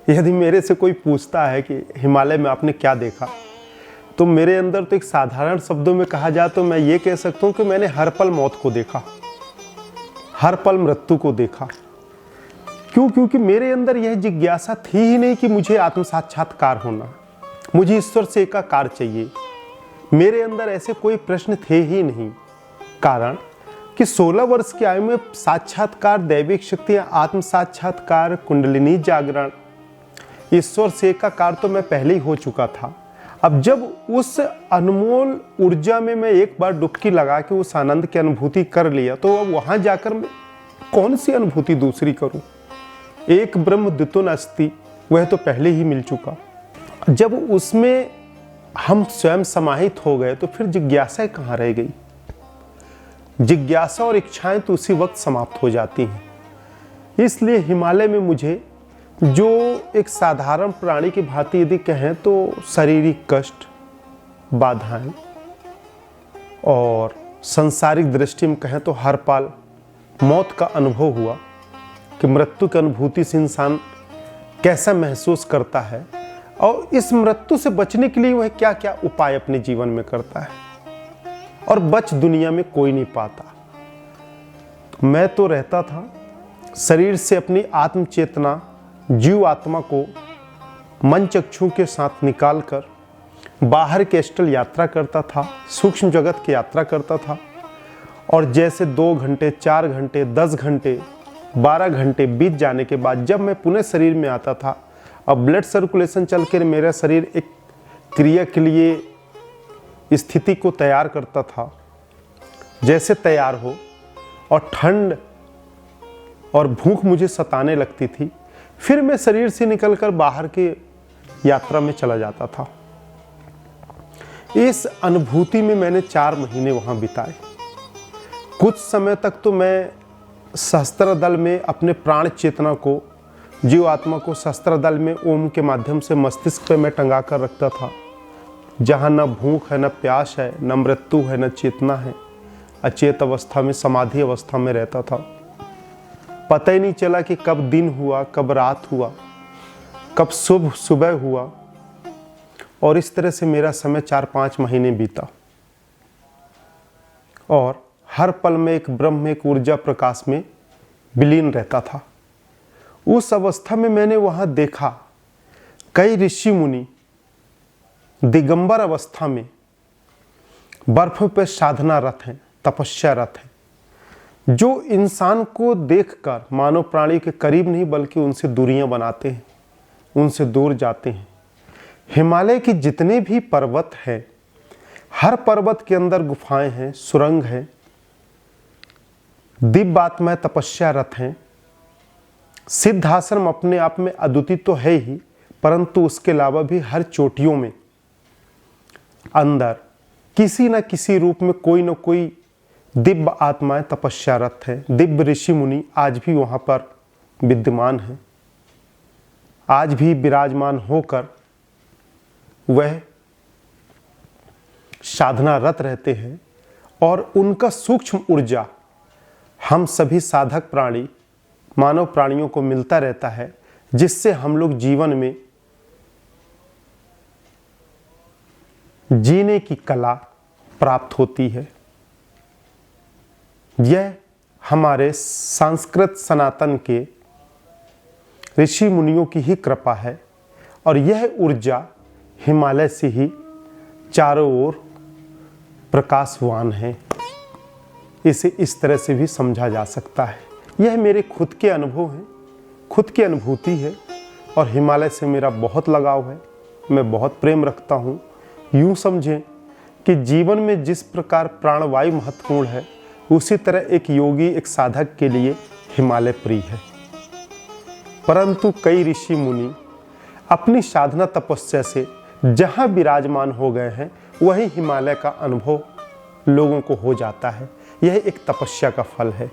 यदि मेरे से कोई पूछता है कि हिमालय में आपने क्या देखा, तो मेरे अंदर तो एक साधारण शब्दों में कहा जाए तो मैं ये कह सकता हूँ कि मैंने हर पल मौत को देखा, हर पल मृत्यु को देखा। क्यों? क्योंकि मेरे अंदर यह जिज्ञासा थी ही नहीं कि मुझे आत्म साक्षात्कार होना, मुझे ईश्वर से एकाकार चाहिए। मेरे अंदर ऐसे कोई प्रश्न थे ही नहीं। कारण कि 16 वर्ष की आयु में साक्षात्कार, दैविक शक्तियाँ, आत्म साक्षात्कार, कुंडलिनी जागरण, ईश्वर से एकाकार तो मैं पहले ही हो चुका था। अब जब उस अनमोल ऊर्जा में मैं एक बार डुबकी लगा के उस आनंद की अनुभूति कर लिया, तो अब वहाँ जाकर मैं कौन सी अनुभूति दूसरी करूँ? एक ब्रह्म द्वितीयो नास्ति, वह तो पहले ही मिल चुका। जब उसमें हम स्वयं समाहित हो गए तो फिर जिज्ञासा कहाँ रह गई? जिज्ञासा और इच्छाएं तो उसी वक्त समाप्त हो जाती हैं। इसलिए हिमालय में मुझे जो एक साधारण प्राणी की भांति यदि कहें तो शारीरिक कष्ट, बाधाएं और सांसारिक दृष्टि में कहें तो हर पल मौत का अनुभव हुआ कि मृत्यु की अनुभूति से इंसान कैसा महसूस करता है और इस मृत्यु से बचने के लिए वह क्या क्या उपाय अपने जीवन में करता है, और बच दुनिया में कोई नहीं पाता। तो मैं तो रहता था शरीर से अपनी आत्म चेतना, जीव आत्मा को मन चक्षु के साथ निकालकर बाहर के एस्ट्रल यात्रा करता था, सूक्ष्म जगत की यात्रा करता था। और जैसे 2 घंटे, 4 घंटे, 10 घंटे, 12 घंटे बीत जाने के बाद जब मैं पुनः शरीर में आता था, अब ब्लड सर्कुलेशन चल कर मेरा शरीर एक क्रिया के लिए स्थिति को तैयार करता था। जैसे तैयार हो और ठंड और भूख मुझे सताने लगती थी, फिर मैं शरीर से निकलकर बाहर की यात्रा में चला जाता था। इस अनुभूति में मैंने 4 महीने वहां बिताए। कुछ समय तक तो मैं सहस्त्र दल में अपने प्राण चेतना को, जीव आत्मा को सहस्त्र दल में ओम के माध्यम से मस्तिष्क पे मैं टंगा कर रखता था, जहाँ न भूख है, न प्यास है, न मृत्यु है, न चेतना है। अचेत अवस्था में, समाधि अवस्था में रहता था। पता ही नहीं चला कि कब दिन हुआ, कब रात हुआ, कब सुबह हुआ। और इस तरह से मेरा समय 4-5 महीने बीता और हर पल में एक ब्रह्म, एक ऊर्जा प्रकाश में विलीन रहता था। उस अवस्था में मैंने वहां देखा कई ऋषि मुनि दिगंबर अवस्था में बर्फ पे साधनारत हैं, तपस्यारत हैं, जो इंसान को देखकर मानव प्राणी के करीब नहीं बल्कि उनसे दूरियां बनाते हैं, उनसे दूर जाते हैं। हिमालय के जितने भी पर्वत हैं, हर पर्वत के अंदर गुफाएं हैं, सुरंग हैं, दिव्य आत्माएं तपस्यारत हैं। सिद्ध आश्रम अपने आप में अद्वितीय तो है ही, परंतु उसके अलावा भी हर चोटियों में अंदर किसी न किसी रूप में कोई न कोई दिव्य आत्माएं तपस्यारत हैं। दिव्य ऋषि मुनि आज भी वहां पर विद्यमान हैं, आज भी विराजमान होकर वह साधनारत रहते हैं। और उनका सूक्ष्म ऊर्जा हम सभी साधक प्राणी, मानव प्राणियों को मिलता रहता है, जिससे हम लोग जीवन में जीने की कला प्राप्त होती है। यह हमारे संस्कृत सनातन के ऋषि मुनियों की ही कृपा है और यह ऊर्जा हिमालय से ही चारों ओर प्रकाशवान है। इसे इस तरह से भी समझा जा सकता है। यह मेरे खुद के अनुभव हैं, खुद की अनुभूति है और हिमालय से मेरा बहुत लगाव है। मैं बहुत प्रेम रखता हूँ। यूँ समझें कि जीवन में जिस प्रकार प्राणवायु महत्वपूर्ण है, उसी तरह एक योगी, एक साधक के लिए हिमालय प्रिय है। परंतु कई ऋषि मुनि अपनी साधना तपस्या से जहाँ विराजमान हो गए हैं, वही हिमालय का अनुभव लोगों को हो जाता है। यह एक तपस्या का फल है।